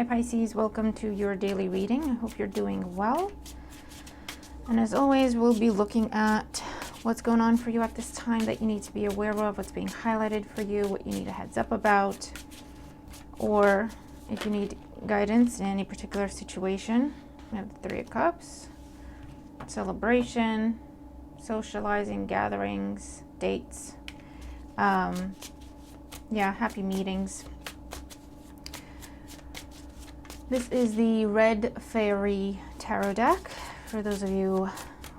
Hi Pisces, welcome to your daily reading. I hope you're doing well. And as always, we'll be looking at what's going on for you at this time that you need to be aware of, what's being highlighted for you, what you need a heads up about, or if you need guidance in any particular situation. We have the Three of Cups, celebration, socializing, gatherings, dates, happy meetings. This is the Red Fairy Tarot deck, for those of you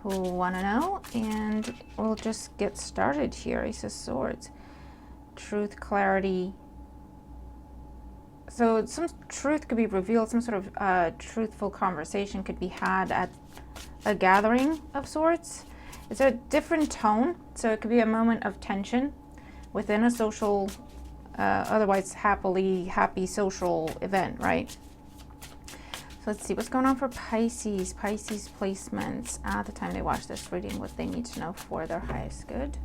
who want to know, and we'll just get started here. Ace of Swords, truth, clarity. So some truth could be revealed, some sort of truthful conversation could be had at a gathering of sorts. It's a different tone, so it could be a moment of tension within a social, otherwise happy social event, right? So let's see what's going on for Pisces. Pisces placements at the time they watch this reading, what they need to know for their highest good.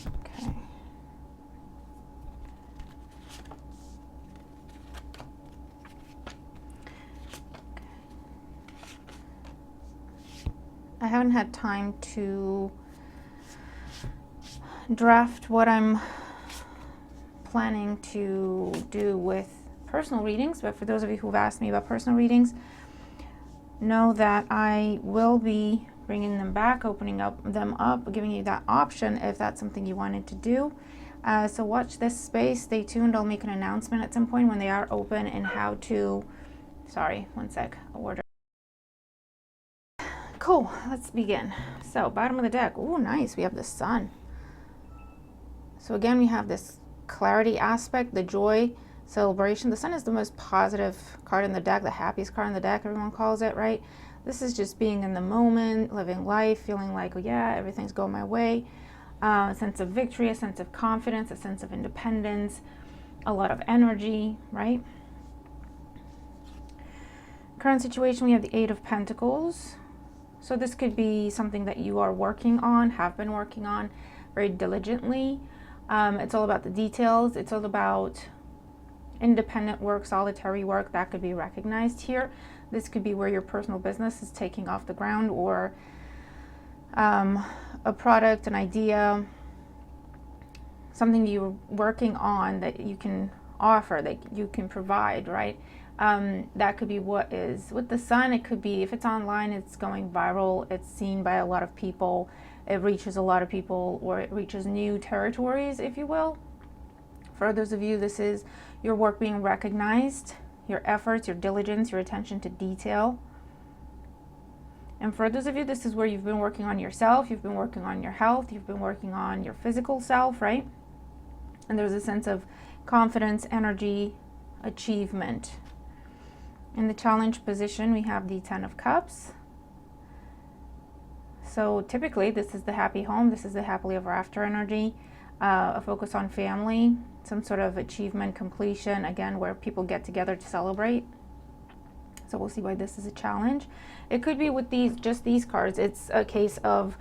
Okay. I haven't had time to draft what I'm planning to do with personal readings, but for those of you who've asked me about personal readings, know that I will be bringing them back, opening them up, giving you that option if that's something you wanted to do. So watch this space, stay tuned. I'll make an announcement at some point when they are open and how to, sorry, one sec, order. Cool, let's begin. So bottom of the deck, oh nice, we have the Sun. So again, we have this clarity aspect, the joy, celebration. The Sun is the most positive card in the deck, the happiest card in the deck, everyone calls it, right? This is just being in the moment, living life, feeling like, oh yeah, everything's going my way. A sense of victory, a sense of confidence, a sense of independence, a lot of energy, right? Current situation, we have the Eight of Pentacles. So this could be something that you are working on, have been working on very diligently. It's all about the details. It's all about independent work, solitary work that could be recognized here. This could be where your personal business is taking off the ground, or a product, an idea, something you're working on that you can offer, that you can provide, right? That could be what is with the Sun. It could be, if it's online, it's going viral, it's seen by a lot of people, it reaches a lot of people, or it reaches new territories, if you will. For those of you, this is your work being recognized, your efforts, your diligence, your attention to detail. And for those of you, this is where you've been working on yourself, you've been working on your health, you've been working on your physical self, right? And there's a sense of confidence, energy, achievement. In the challenge position, we have the Ten of Cups. So typically, this is the happy home, this is the happily ever after energy, a focus on family, some sort of achievement, completion, again, where people get together to celebrate. So we'll see why this is a challenge. It could be with just these cards, it's a case of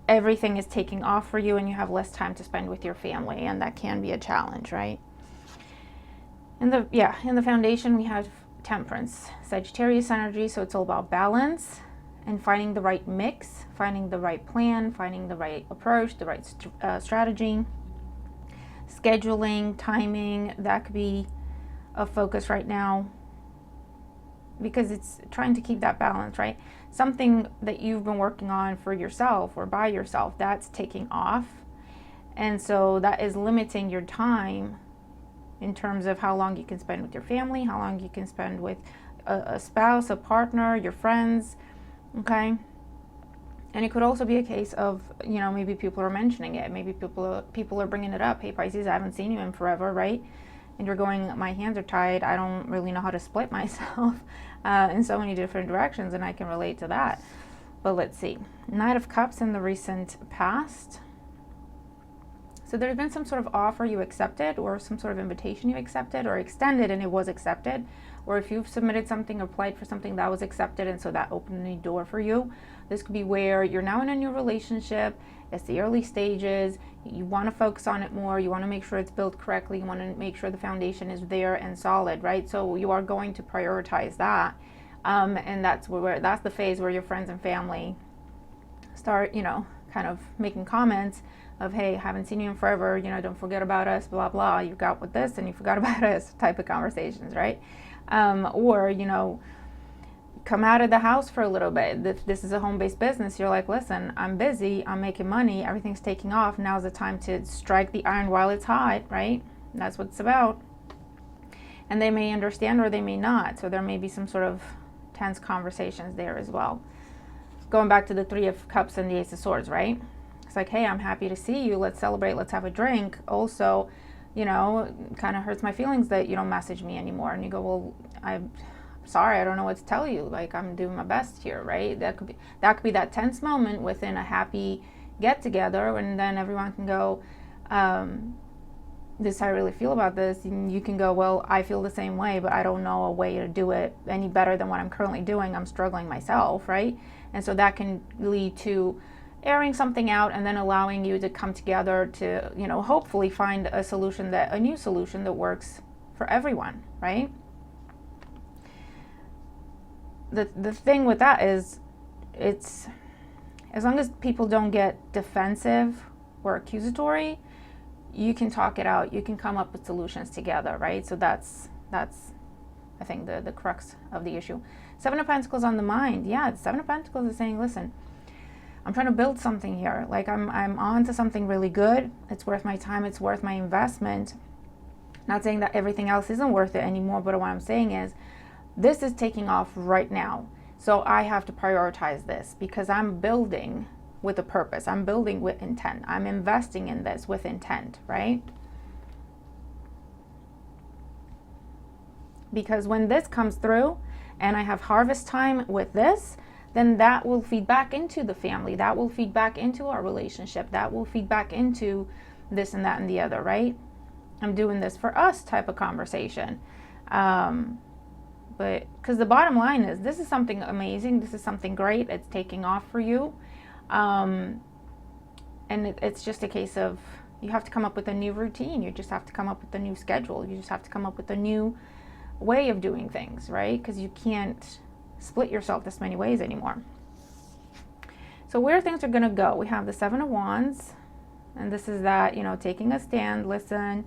everything is taking off for you and you have less time to spend with your family, and that can be a challenge, right? In the foundation, we have Temperance, Sagittarius energy, so it's all about balance and finding the right mix, finding the right plan, finding the right approach, the right strategy, scheduling, timing. That could be a focus right now because it's trying to keep that balance, right? Something that you've been working on for yourself or by yourself, that's taking off. And so that is limiting your time in terms of how long you can spend with your family, how long you can spend with a spouse, a partner, your friends, okay? And it could also be a case of, you know, maybe people are mentioning it. Maybe people are bringing it up. Hey, Pisces, I haven't seen you in forever, right? And you're going, my hands are tied. I don't really know how to split myself in so many different directions, and I can relate to that. But let's see. Knight of Cups in the recent past. So there's been some sort of offer you accepted, or some sort of invitation you accepted or extended and it was accepted. Or if you've submitted something, applied for something, that was accepted, and so that opened a new door for you. This could be where you're now in a new relationship It's the early stages. You want to focus on it more. You want to make sure it's built correctly. You want to make sure the foundation is there and solid, right? So you are going to prioritize that. And that's the phase where your friends and family start, kind of making comments of, hey, haven't seen you in forever, don't forget about us, blah, blah, you got with this and you forgot about us type of conversations, right? Or, come out of the house for a little bit. This is a home-based business. You're like, listen, I'm busy, I'm making money, everything's taking off. Now's the time to strike the iron while it's hot, right? That's what it's about. And they may understand or they may not. So there may be some sort of tense conversations there as well. Going back to the Three of Cups and the Ace of Swords, right? It's like, hey, I'm happy to see you. Let's celebrate. Let's have a drink. Also, kind of hurts my feelings that you don't message me anymore. And you go, well, I'm sorry, I don't know what to tell you. Like, I'm doing my best here, right? That could be that tense moment within a happy get together, and then everyone can go, this is how I really feel about this. And you can go, well, I feel the same way, but I don't know a way to do it any better than what I'm currently doing. I'm struggling myself, right? And so that can lead to airing something out and then allowing you to come together to, hopefully find a new solution that works for everyone, right? The thing with that is, it's, as long as people don't get defensive or accusatory, you can talk it out. You can come up with solutions together, right? So that's I think the crux of the issue. Seven of Pentacles on the mind. Yeah, the Seven of Pentacles is saying, listen, I'm trying to build something here. Like, I'm on to something really good. It's worth my time. It's worth my investment. Not saying that everything else isn't worth it anymore, but what I'm saying is, this is taking off right now. So I have to prioritize this because I'm building with a purpose. I'm building with intent. I'm investing in this with intent, right? Because when this comes through and I have harvest time with this, then that will feed back into the family. That will feed back into our relationship. That will feed back into this and that and the other, right? I'm doing this for us type of conversation. But because the bottom line is, this is something amazing. This is something great. It's taking off for you. And it's just a case of, you have to come up with a new routine. You just have to come up with a new schedule. You just have to come up with a new way of doing things, right? Because you can't split yourself this many ways anymore. So where things are going to go, we have the Seven of Wands, and this is that, taking a stand. Listen,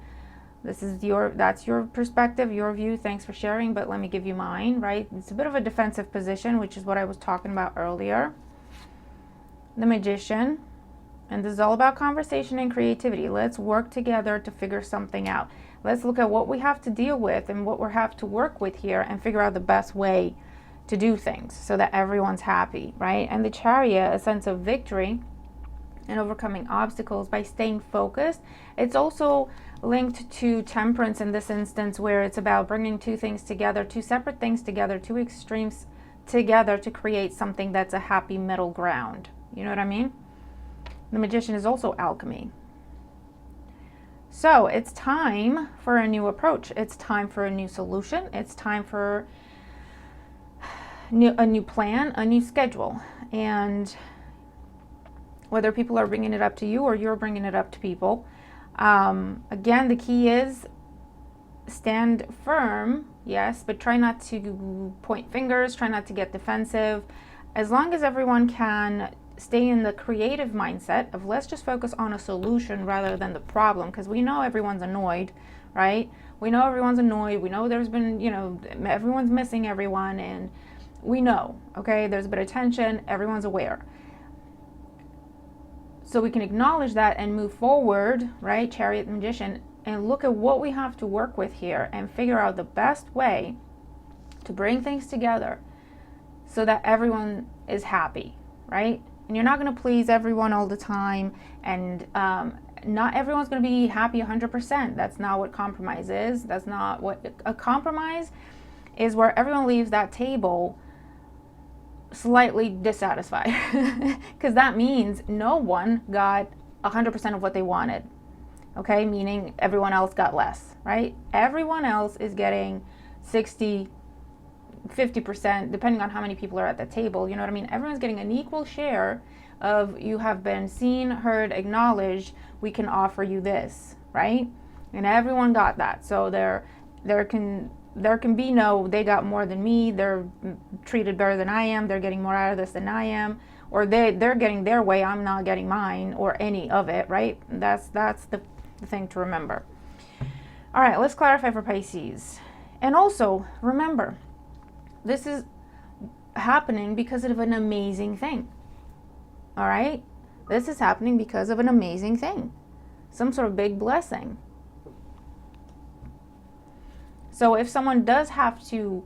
that's your perspective, your view. Thanks for sharing, but let me give you mine, right? It's a bit of a defensive position, which is what I was talking about earlier. The Magician, and this is all about conversation and creativity. Let's work together to figure something out. Let's look at what we have to deal with and what we have to work with here and figure out the best way to do things so that everyone's happy, right? And the Chariot, a sense of victory and overcoming obstacles by staying focused. It's also linked to Temperance in this instance, where it's about bringing two things together, two separate things together, two extremes together to create something that's a happy middle ground. You know what I mean? The Magician is also alchemy. So it's time for a new approach. It's time for a new solution. It's time for a new plan, a new schedule. And whether people are bringing it up to you or you're bringing it up to people, again, the key is stand firm, yes, but try not to point fingers, try not to get defensive. As long as everyone can stay in the creative mindset of, let's just focus on a solution rather than the problem, because we know everyone's annoyed, right? We know everyone's annoyed. We know there's been, everyone's missing everyone, and we know, okay, there's a bit of tension, everyone's aware. So we can acknowledge that and move forward, right? Chariot, Magician, and look at what we have to work with here and figure out the best way to bring things together so that everyone is happy, right? And you're not going to please everyone all the time, and not everyone's going to be happy 100%. That's not what compromise is. That's not what a compromise is, where everyone leaves that table slightly dissatisfied, because that means no one got 100% of what they wanted, okay? Meaning everyone else got less, right? Everyone else is getting 60, 50%, depending on how many people are at the table, you know what I mean? Everyone's getting an equal share, of you have been seen, heard, acknowledged, we can offer you this, right? And everyone got that. So there can be no, they got more than me, they're treated better than I am, they're getting more out of this than I am, or they're getting their way, I'm not getting mine, or any of it, right? That's the thing to remember. All right, let's clarify for Pisces. And also, remember, this is happening because of an amazing thing. All right? This is happening because of an amazing thing. Some sort of big blessing. So if someone does have to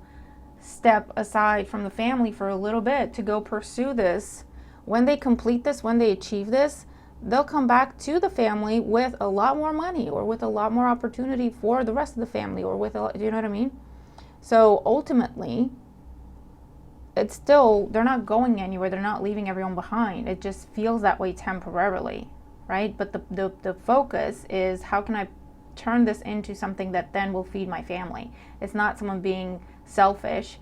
step aside from the family for a little bit to go pursue this, when they complete this, when they achieve this, they'll come back to the family with a lot more money, or with a lot more opportunity for the rest of the family, or with, do you know what I mean? So ultimately, it's still, they're not going anywhere, they're not leaving everyone behind. It just feels that way temporarily, right? But the focus is, how can I turn this into something that then will feed my family? It's not someone being selfish.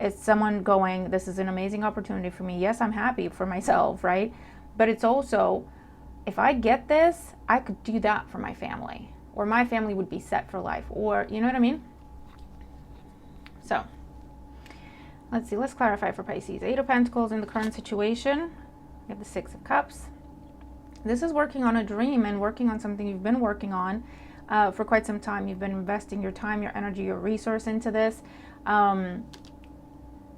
It's someone going, this is an amazing opportunity for me. Yes, I'm happy for myself, right? But it's also, if I get this, I could do that for my family, or my family would be set for life, or, you know what I mean? So let's see, let's clarify for Pisces. 8 of Pentacles in the current situation. We have the 6 of Cups. This is working on a dream and working on something you've been working on for quite some time. You've been investing your time, your energy, your resource into this.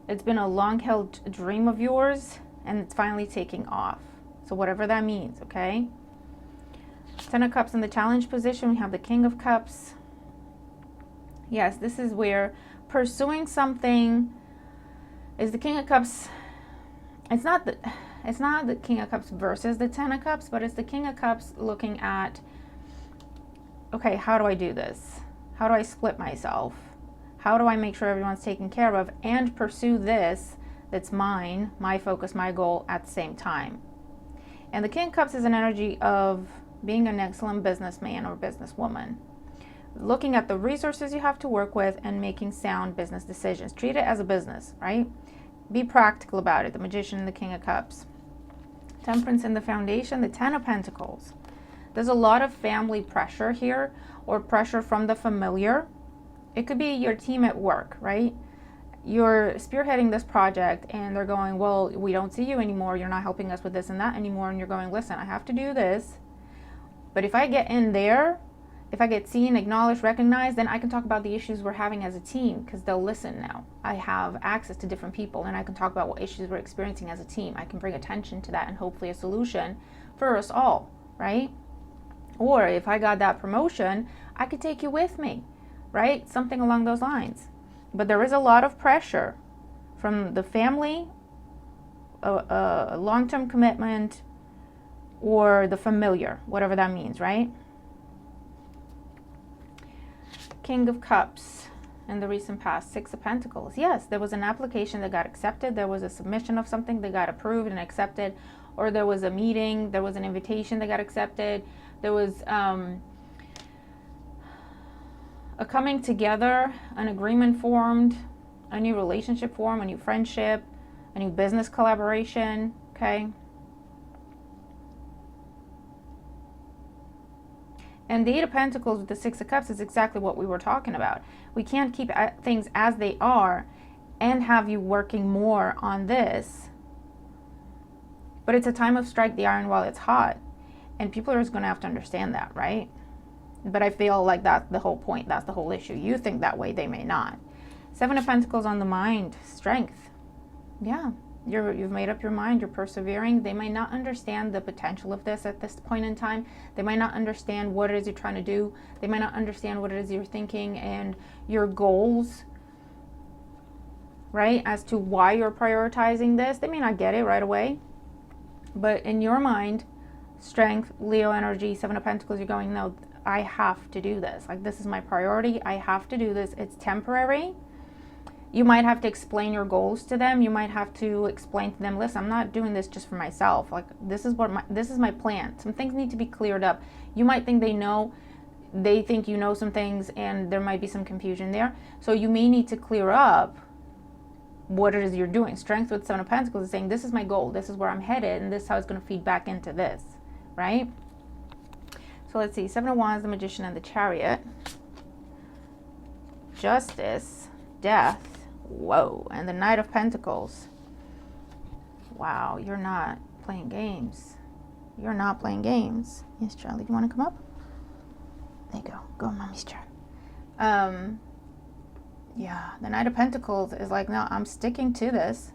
It's been a long-held dream of yours, and it's finally taking off. So whatever that means, okay? 10 of Cups in the challenge position. We have the King of Cups. Yes, this is where pursuing something is the King of Cups. It's not the King of Cups versus the 10 of Cups, but it's the King of Cups looking at, okay, how do I do this? How do I split myself? How do I make sure everyone's taken care of and pursue this that's mine, my focus, my goal at the same time? And the King of Cups is an energy of being an excellent businessman or businesswoman. Looking at the resources you have to work with and making sound business decisions. Treat it as a business, right? Be practical about it. The Magician and the King of Cups. Temperance in the foundation, the 10 of Pentacles. There's a lot of family pressure here, or pressure from the familiar. It could be your team at work, right? You're spearheading this project and they're going, well, we don't see you anymore. You're not helping us with this and that anymore. And you're going, listen, I have to do this. But if I get in there, if I get seen, acknowledged, recognized, then I can talk about the issues we're having as a team, because they'll listen now. I have access to different people and I can talk about what issues we're experiencing as a team. I can bring attention to that and hopefully a solution for us all, right? Or if I got that promotion, I could take you with me, right? Something along those lines. But there is a lot of pressure from the family, a long-term commitment, or the familiar, whatever that means, right? King of Cups in the recent past, 6 of Pentacles. Yes, there was an application that got accepted. There was a submission of something that got approved and accepted, or there was a meeting, there was an invitation that got accepted. There was a coming together, an agreement formed, a new relationship formed, a new friendship, a new business collaboration, okay? And the 8 of Pentacles with the 6 of Cups is exactly what we were talking about. We can't keep things as they are and have you working more on this. But it's a time of strike the iron while it's hot. And people are just going to have to understand that, right? But I feel like that's the whole point. That's the whole issue. You think that way, they may not. 7 of Pentacles on the mind, strength. Yeah, you've made up your mind. You're persevering. They might not understand the potential of this at this point in time. They might not understand what it is you're trying to do. They might not understand what it is you're thinking and your goals, right? As to why you're prioritizing this. They may not get it right away. But in your mind, strength, Leo energy, 7 of Pentacles, you're going, no, I have to do this. Like, this is my priority. I have to do this. It's temporary. You might have to explain your goals to them. You might have to explain to them, listen, I'm not doing this just for myself. Like, this is my plan. Some things need to be cleared up. You might think they think you know some things, and there might be some confusion there. So you may need to clear up what it is you're doing. Strength with Seven of Pentacles is saying, this is my goal, this is where I'm headed, and this is how it's going to feed back into this, right? So let's see, Seven of Wands, the Magician, and the Chariot. Justice, Death, whoa, and the Knight of Pentacles. Wow, you're not playing games. You're not playing games. Yes, Charlie, do you want to come up? There you go. Go on mommy's chair. Yeah, the Knight of Pentacles is like, no, I'm sticking to this.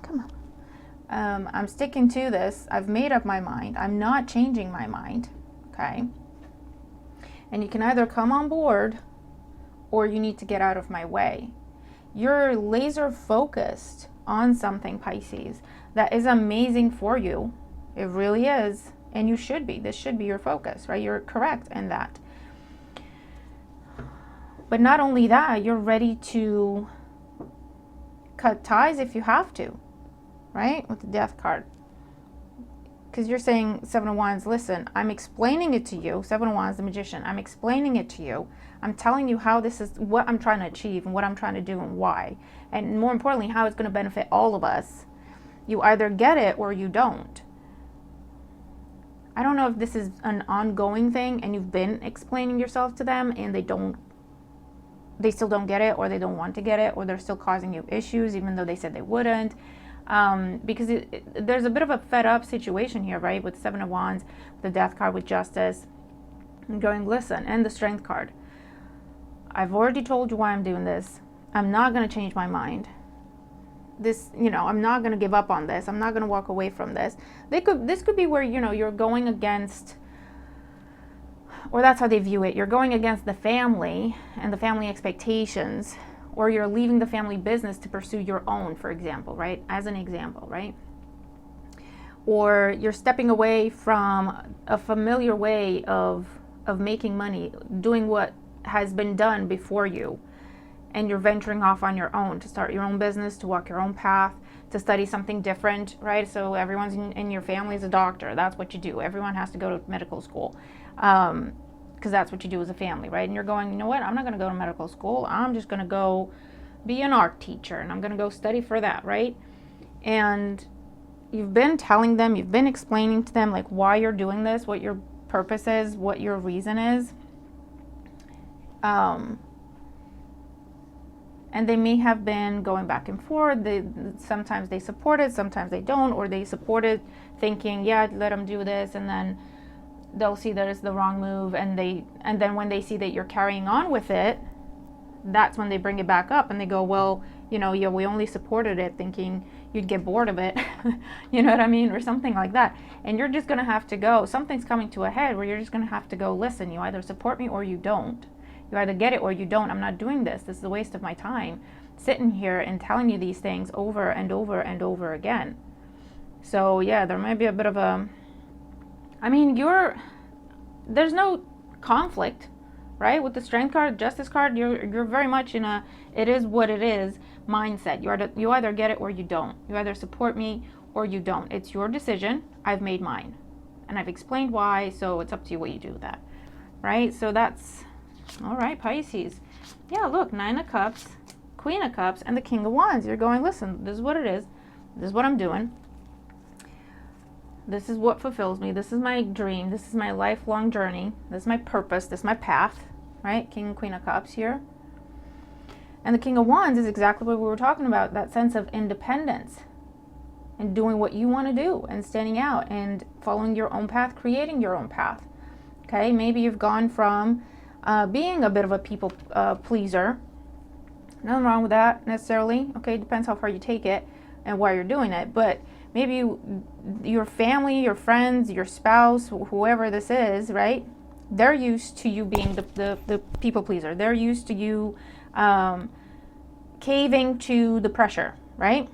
Come on. I'm sticking to this. I've made up my mind. I'm not changing my mind. Okay? And you can either come on board or you need to get out of my way. You're laser focused on something, Pisces, that is amazing for you. It really is. And you should be. This should be your focus, right? You're correct in that. But not only that, you're ready to cut ties if you have to, right? With the Death card. Because you're saying, Seven of Wands, listen, I'm explaining it to you. Seven of Wands, the Magician, I'm explaining it to you. I'm telling you how this is, what I'm trying to achieve and what I'm trying to do and why. And more importantly, how it's going to benefit all of us. You either get it or you don't. I don't know if this is an ongoing thing and you've been explaining yourself to them and they still don't get it, or they don't want to get it, or they're still causing you issues even though they said they wouldn't. Because there's a bit of a fed up situation here, right? With Seven of Wands, the Death card, with Justice, and going, listen, and the Strength card. I've already told you why I'm doing this. I'm not going to change my mind. This, I'm not going to give up on this. I'm not going to walk away from this. This could be where, you're going against, or that's how they view it. You're going against the family and the family expectations, or you're leaving the family business to pursue your own, for example, right? As an example, right? Or you're stepping away from a familiar way of making money, doing what has been done before you, and you're venturing off on your own to start your own business, to walk your own path, to study something different, right? So everyone's in your family is a doctor. That's what you do. Everyone has to go to medical school. Because that's what you do as a family, right? And you're going, you know what? I'm not going to go to medical school. I'm just going to go be an art teacher, and I'm going to go study for that, right? And you've been telling them, you've been explaining to them like why you're doing this, what your purpose is, what your reason is. And they may have been going back and forth. Sometimes they support it, sometimes they don't, or they support it thinking, yeah, let them do this, and then they'll see that it's the wrong move, and then when they see that you're carrying on with it, that's when they bring it back up and they go, well, yeah, we only supported it thinking you'd get bored of it. You know what I mean? Or something like that. And you're just going to have to go, something's coming to a head where you're just going to have to go, listen, you either support me or you don't. You either get it or you don't. I'm not doing this. This is a waste of my time sitting here and telling you these things over and over and over again. So yeah, there might be a bit of a, there's no conflict, right? With the Strength card, Justice card, you're very much in a, it is what it is mindset. You either get it or you don't. You either support me or you don't. It's your decision. I've made mine. And I've explained why, so it's up to you what you do with that, right? So that's, all right, Pisces. Yeah, look, Nine of Cups, Queen of Cups, and the King of Wands. You're going, listen, this is what it is. This is what I'm doing. This is what fulfills me. This is my dream. This is my lifelong journey. This is my purpose. This is my path, right? King and Queen of Cups here. And the King of Wands is exactly what we were talking about, that sense of independence and doing what you want to do and standing out and following your own path, creating your own path. Okay, maybe you've gone from being a bit of a people pleaser. Nothing wrong with that necessarily. Okay, depends how far you take it and why you're doing it. But maybe your family, your friends, your spouse, whoever this is, right? They're used to you being the people pleaser. They're used to you caving to the pressure, right?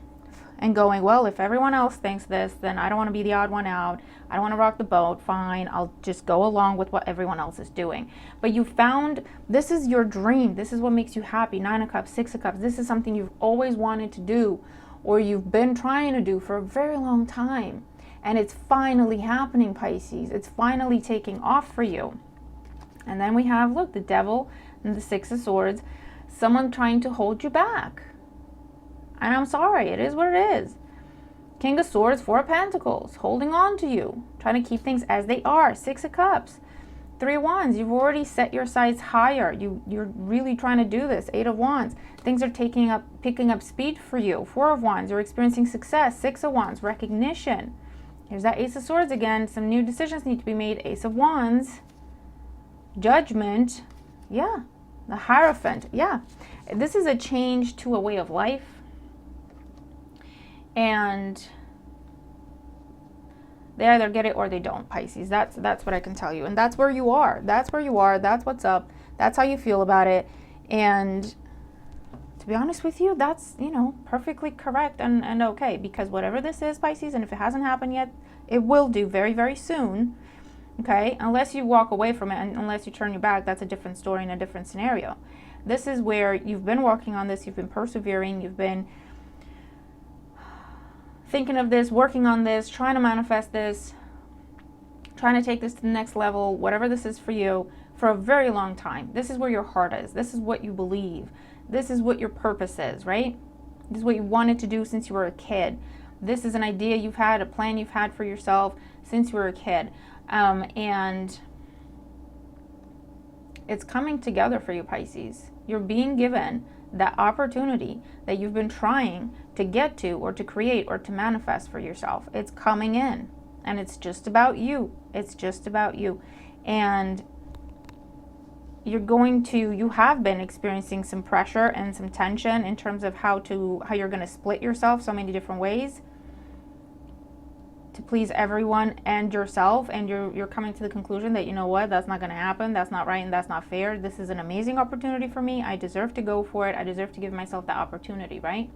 And going, well, if everyone else thinks this, then I don't want to be the odd one out. I don't want to rock the boat. Fine, I'll just go along with what everyone else is doing. But you found, this is your dream. This is what makes you happy. Nine of Cups, Six of Cups. This is something you've always wanted to do, or you've been trying to do for a very long time. And it's finally happening, Pisces. It's finally taking off for you. And then we have, look, the Devil and the Six of Swords. Someone trying to hold you back. And I'm sorry, it is what it is. King of Swords, Four of Pentacles, holding on to you, trying to keep things as they are. Six of Cups, Three of Wands, you've already set your sights higher. You're really trying to do this. Eight of Wands, things are picking up speed for you. Four of Wands, you're experiencing success. Six of Wands, recognition. Here's that Ace of Swords again. Some new decisions need to be made. Ace of Wands, Judgment. Yeah, the Hierophant. Yeah, this is a change to a way of life. And they either get it or they don't, Pisces. That's what I can tell you. And that's where you are. That's where you are. That's what's up. That's how you feel about it. And to be honest with you, that's, perfectly correct and okay. Because whatever this is, Pisces, and if it hasn't happened yet, it will do very, very soon. Okay? Unless you walk away from it and unless you turn your back, that's a different story and a different scenario. This is where you've been working on this. You've been persevering. You've been thinking of this, working on this, trying to manifest this, trying to take this to the next level, whatever this is for you, for a very long time. This is where your heart is. This is what you believe. This is what your purpose is, right? This is what you wanted to do since you were a kid. This is an idea you've had, a plan you've had for yourself since you were a kid. And it's coming together for you, Pisces. You're being given that opportunity that you've been trying to get to or to create or to manifest for yourself. It's coming in, and it's just about you. It's just about you. And you have been experiencing some pressure and some tension in terms of how you're going to split yourself so many different ways to please everyone and yourself, and you're coming to the conclusion that, you know what, that's not going to happen, that's not right, and that's not fair. This is an amazing opportunity for me. I deserve to go for it. I deserve to give myself the opportunity, right?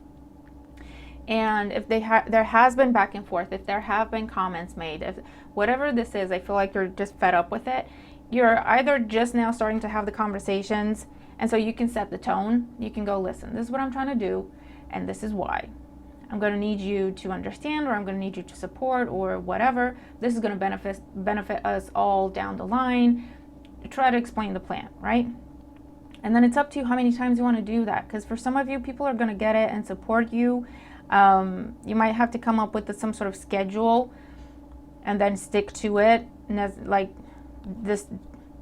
And if there has been back and forth, if there have been comments made, if whatever this is, I feel like you're just fed up with it. You're either just now starting to have the conversations, and so you can set the tone. You can go, listen, this is what I'm trying to do, and this is why. I'm going to need you to understand, or I'm going to need you to support, or whatever. This is going to benefit us all down the line. Try to explain the plan, right? And then it's up to you how many times you want to do that. Because for some of you, people are going to get it and support you. You might have to come up with some sort of schedule and then stick to it. And this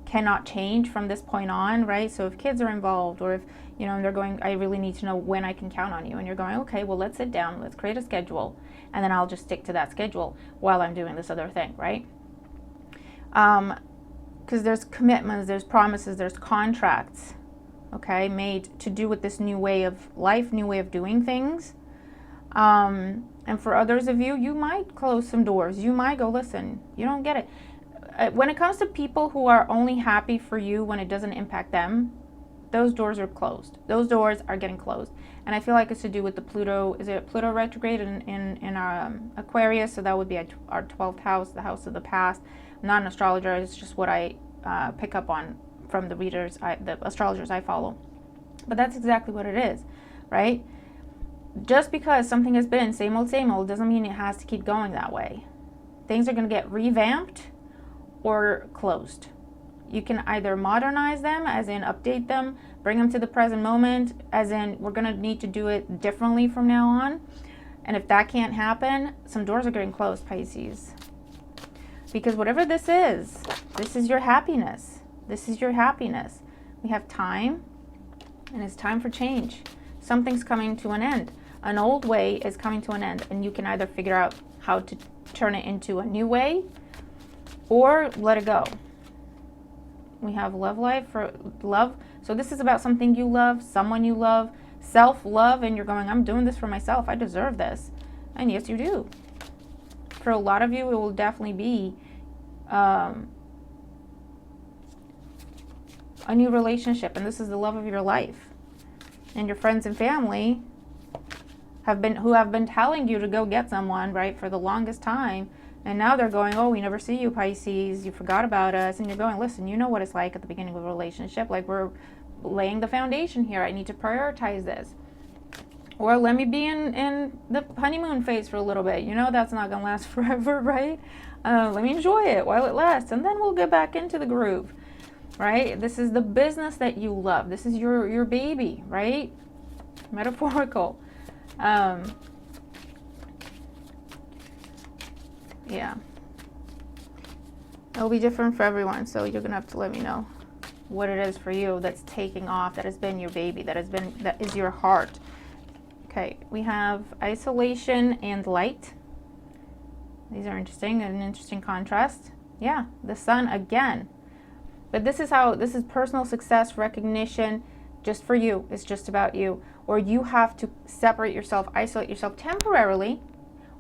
cannot change from this point on, right? So if kids are involved, or if they're going, I really need to know when I can count on you, and you're going, okay, well, let's sit down, let's create a schedule, and then I'll just stick to that schedule while I'm doing this other thing, right? Because there's commitments, there's promises, there's contracts, okay, made to do with this new way of life, new way of doing things. And for others of you, you might close some doors. You might go, listen, you don't get it. When it comes to people who are only happy for you when it doesn't impact them, those doors are closed. Those doors are getting closed. And I feel like it's to do with the Pluto. Is it Pluto retrograde in Aquarius? So that would be our 12th house, the house of the past. I'm not an astrologer. It's just what I pick up on from the readers, the astrologers I follow. But that's exactly what it is, right? Just because something has been same old doesn't mean it has to keep going that way. Things are going to get revamped or closed. You can either modernize them, as in update them, bring them to the present moment, as in we're going to need to do it differently from now on. And if that can't happen, some doors are getting closed, Pisces. Because whatever this is your happiness. This is your happiness. We have time, and it's time for change. Something's coming to an end. An old way is coming to an end, and you can either figure out how to turn it into a new way or let it go. We have love life for love. So this is about something you love, someone you love, self-love, and you're going, I'm doing this for myself. I deserve this. And yes, you do. For a lot of you, it will definitely be a new relationship, and this is the love of your life. And your friends and family who have been telling you to go get someone, right, for the longest time. And now they're going, oh, we never see you, Pisces. You forgot about us. And you're going, listen, you know what it's like at the beginning of a relationship. Like, we're laying the foundation here. I need to prioritize this. Or let me be in the honeymoon phase for a little bit. You know that's not going to last forever, right? Let me enjoy it while it lasts. And then we'll get back into the groove, right? This is the business that you love. This is your baby, right? Metaphorical. Yeah. It'll be different for everyone, so you're gonna have to let me know what it is for you that's taking off, that has been your baby, that is your heart. Okay, we have isolation and light. These are interesting, an interesting contrast. Yeah, the sun again. But this is personal success, recognition, just for you. It's just about you. Or you have to separate yourself, isolate yourself temporarily,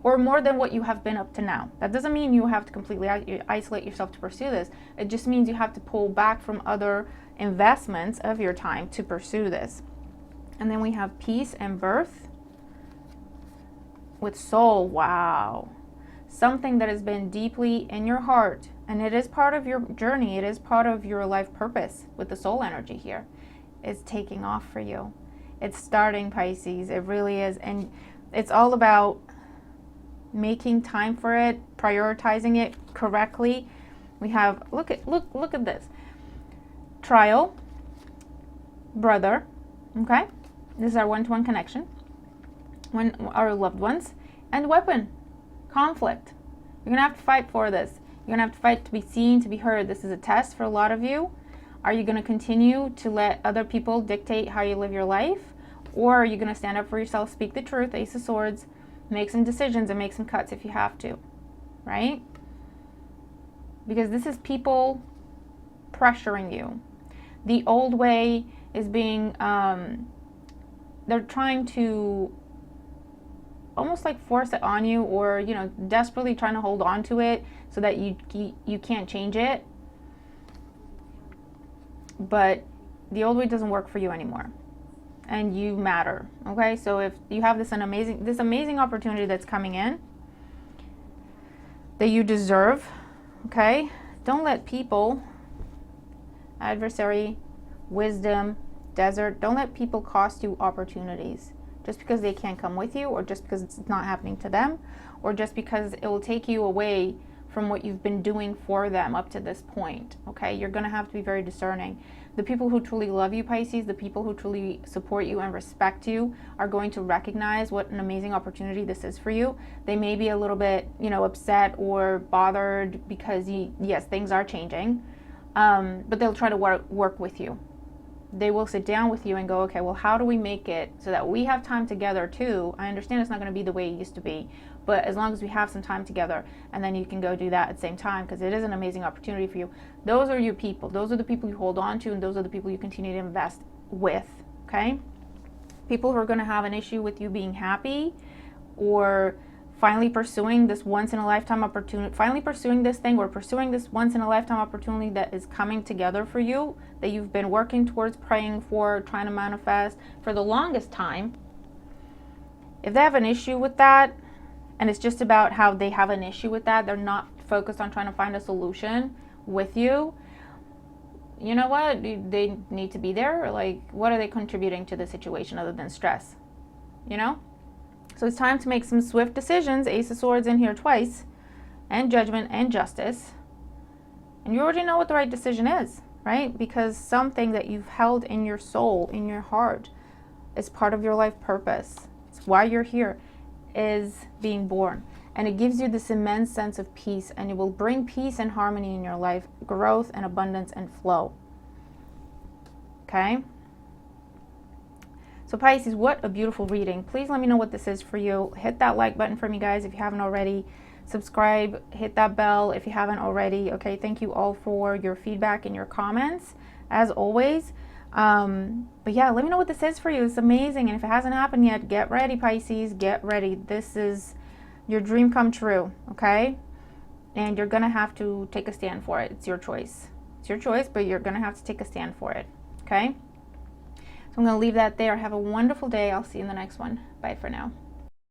or more than what you have been up to now. That doesn't mean you have to completely isolate yourself to pursue this. It just means you have to pull back from other investments of your time to pursue this. And then we have peace and birth with soul. Wow. Something that has been deeply in your heart, and it is part of your journey. It is part of your life purpose with the soul energy here. It's taking off for you. It's starting, Pisces. It really is. And it's all about making time for it, prioritizing it correctly. We have, look at this. Trial, brother, okay? This is our one-to-one connection. When our loved ones, and weapon, conflict. You're gonna have to fight for this. You're gonna have to fight to be seen, to be heard. This is a test for a lot of you. Are you gonna continue to let other people dictate how you live your life? Or are you gonna stand up for yourself, speak the truth, Ace of Swords, make some decisions and make some cuts if you have to, right? Because this is people pressuring you. The old way is being, they're trying to almost like force it on you, or, you know, desperately trying to hold on to it so that you can't change it. But the old way doesn't work for you anymore. And you matter, okay? So if you have this amazing opportunity that's coming in that you deserve, okay? Don't let people, adversary, wisdom, desert, don't let people cost you opportunities just because they can't come with you, or just because it's not happening to them, or just because it will take you away from what you've been doing for them up to this point, okay? You're gonna have to be very discerning. The people who truly love you, Pisces, the people who truly support you and respect you are going to recognize what an amazing opportunity this is for you. They may be a little bit, you know, upset or bothered because, yes, things are changing, but they'll try to work with you. They will sit down with you and go, okay, well, how do we make it so that we have time together too? I understand it's not going to be the way it used to be, but as long as we have some time together, and then you can go do that at the same time, because it is an amazing opportunity for you. Those are your people. Those are the people you hold on to, and those are the people you continue to invest with, okay? People who are going to have an issue with you being happy, or finally pursuing this once-in-a-lifetime opportunity, finally pursuing this thing, or pursuing this once-in-a-lifetime opportunity that is coming together for you, that you've been working towards, praying for, trying to manifest for the longest time. If they have an issue with that, and it's just about how they have an issue with that, they're not focused on trying to find a solution with you, you know what? They need to be there. Like, what are they contributing to the situation other than stress? You know? So it's time to make some swift decisions. Ace of Swords in here twice, and Judgment and Justice. And you already know what the right decision is, right? Because something that you've held in your soul, in your heart, is part of your life purpose. It's why you're here, is being born. And it gives you this immense sense of peace, and it will bring peace and harmony in your life, growth and abundance and flow. Okay? So Pisces, what a beautiful reading. Please let me know what this is for you. Hit that like button for me, guys, if you haven't already. Subscribe, hit that bell if you haven't already. Okay, thank you all for your feedback and your comments, as always. But yeah, let me know what this is for you. It's amazing. And if it hasn't happened yet, get ready, Pisces. Get ready. This is your dream come true, okay? And you're going to have to take a stand for it. It's your choice. It's your choice, but you're going to have to take a stand for it, okay? So I'm going to leave that there. Have a wonderful day. I'll see you in the next one. Bye for now.